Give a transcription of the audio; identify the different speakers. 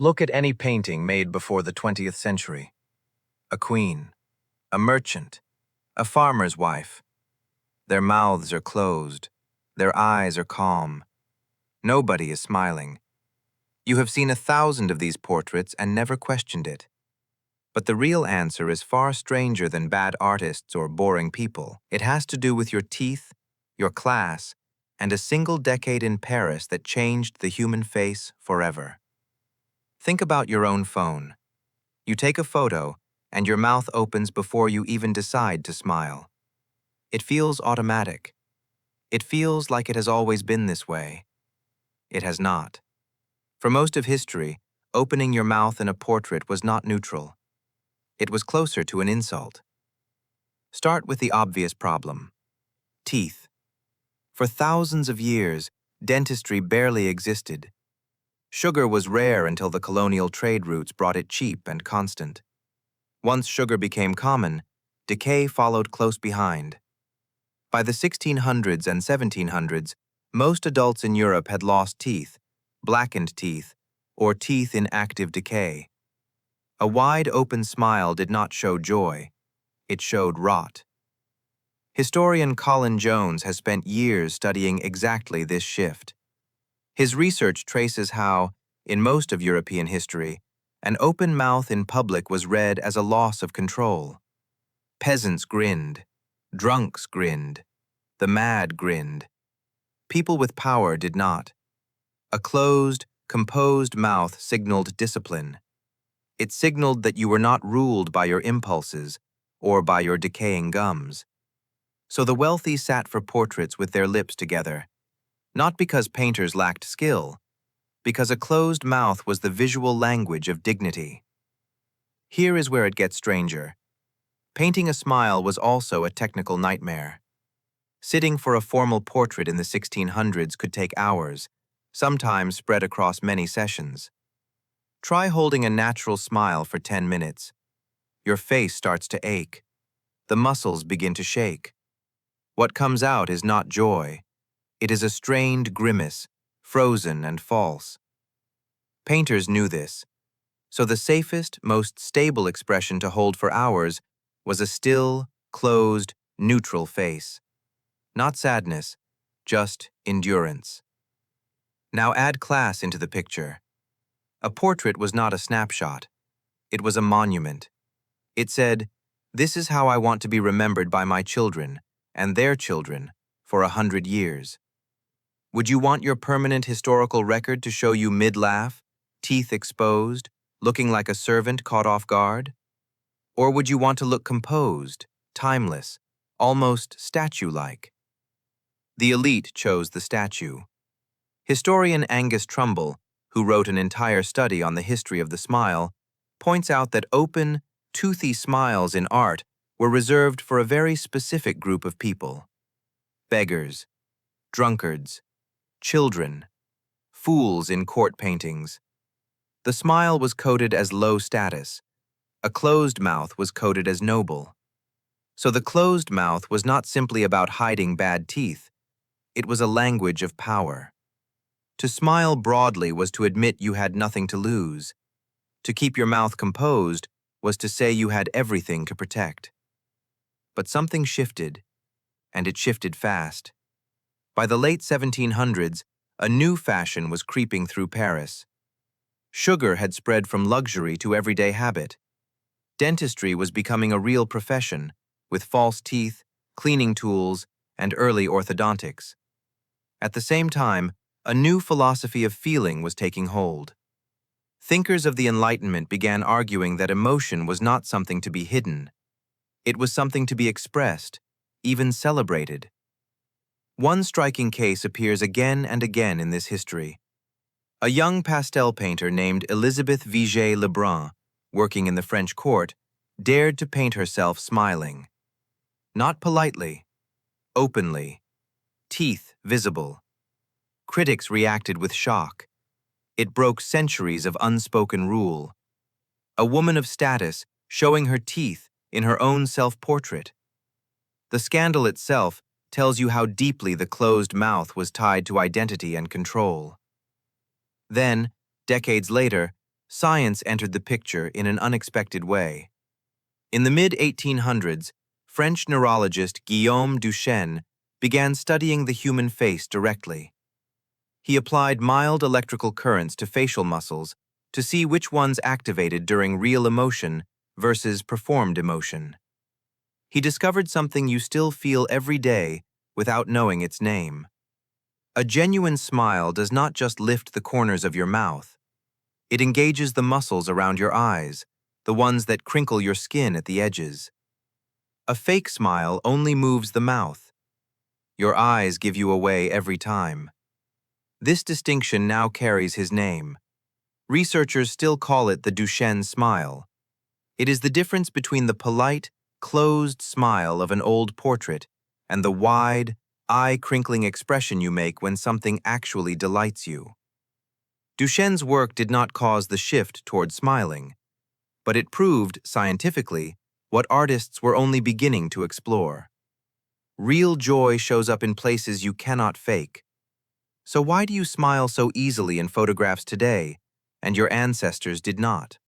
Speaker 1: Look at any painting made before the 20th century. A queen, a merchant, a farmer's wife. Their mouths are closed. Their eyes are calm. Nobody is smiling. You have seen 1,000 of these portraits and never questioned it. But the real answer is far stranger than bad artists or boring people. It has to do with your teeth, your class, and a single decade in Paris that changed the human face forever. Think about your own phone. You take a photo, and your mouth opens before you even decide to smile. It feels automatic. It feels like it has always been this way. It has not. For most of history, opening your mouth in a portrait was not neutral. It was closer to an insult. Start with the obvious problem. Teeth. For thousands of years, dentistry barely existed. Sugar was rare until the colonial trade routes brought it cheap and constant. Once sugar became common, decay followed close behind. By the 1600s and 1700s, most adults in Europe had lost teeth, blackened teeth, or teeth in active decay. A wide-open smile did not show joy. It showed rot. Historian Colin Jones has spent years studying exactly this shift. His research traces how, in most of European history, an open mouth in public was read as a loss of control. Peasants grinned. Drunks grinned. The mad grinned. People with power did not. A closed, composed mouth signaled discipline. It signaled that you were not ruled by your impulses or by your decaying gums. So the wealthy sat for portraits with their lips together, not because painters lacked skill, because a closed mouth was the visual language of dignity. Here is where it gets stranger. Painting a smile was also a technical nightmare. Sitting for a formal portrait in the 1600s could take hours, sometimes spread across many sessions. Try holding a natural smile for 10 minutes. Your face starts to ache. The muscles begin to shake. What comes out is not joy. It is a strained grimace, frozen and false. Painters knew this, so the safest, most stable expression to hold for hours was a still, closed, neutral face. Not sadness, just endurance. Now add class into the picture. A portrait was not a snapshot. It was a monument. It said, "This is how I want to be remembered by my children and their children for 100 years." Would you want your permanent historical record to show you mid-laugh, teeth exposed, looking like a servant caught off guard? Or would you want to look composed, timeless, almost statue-like? The elite chose the statue. Historian Angus Trumbull, who wrote an entire study on the history of the smile, points out that open, toothy smiles in art were reserved for a very specific group of people: beggars, drunkards, children, fools in court paintings. The smile was coded as low status. A closed mouth was coded as noble. So the closed mouth was not simply about hiding bad teeth. It was a language of power. To smile broadly was to admit you had nothing to lose. To keep your mouth composed was to say you had everything to protect. But something shifted, and it shifted fast. By the late 1700s, a new fashion was creeping through Paris. Sugar had spread from luxury to everyday habit. Dentistry was becoming a real profession, with false teeth, cleaning tools, and early orthodontics. At the same time, a new philosophy of feeling was taking hold. Thinkers of the Enlightenment began arguing that emotion was not something to be hidden. It was something to be expressed, even celebrated. One striking case appears again and again in this history. A young pastel painter named Elisabeth Vigée-Lebrun, working in the French court, dared to paint herself smiling. Not politely, openly, teeth visible. Critics reacted with shock. It broke centuries of unspoken rule. A woman of status showing her teeth in her own self-portrait. The scandal itself tells you how deeply the closed mouth was tied to identity and control. Then, decades later, science entered the picture in an unexpected way. In the mid-1800s, French neurologist Guillaume Duchenne began studying the human face directly. He applied mild electrical currents to facial muscles to see which ones activated during real emotion versus performed emotion. He discovered something you still feel every day without knowing its name. A genuine smile does not just lift the corners of your mouth. It engages the muscles around your eyes, the ones that crinkle your skin at the edges. A fake smile only moves the mouth. Your eyes give you away every time. This distinction now carries his name. Researchers still call it the Duchenne smile. It is the difference between the polite, closed smile of an old portrait and the wide, eye-crinkling expression you make when something actually delights you. Duchenne's work did not cause the shift toward smiling, but it proved, scientifically, what artists were only beginning to explore. Real joy shows up in places you cannot fake. So why do you smile so easily in photographs today, and your ancestors did not?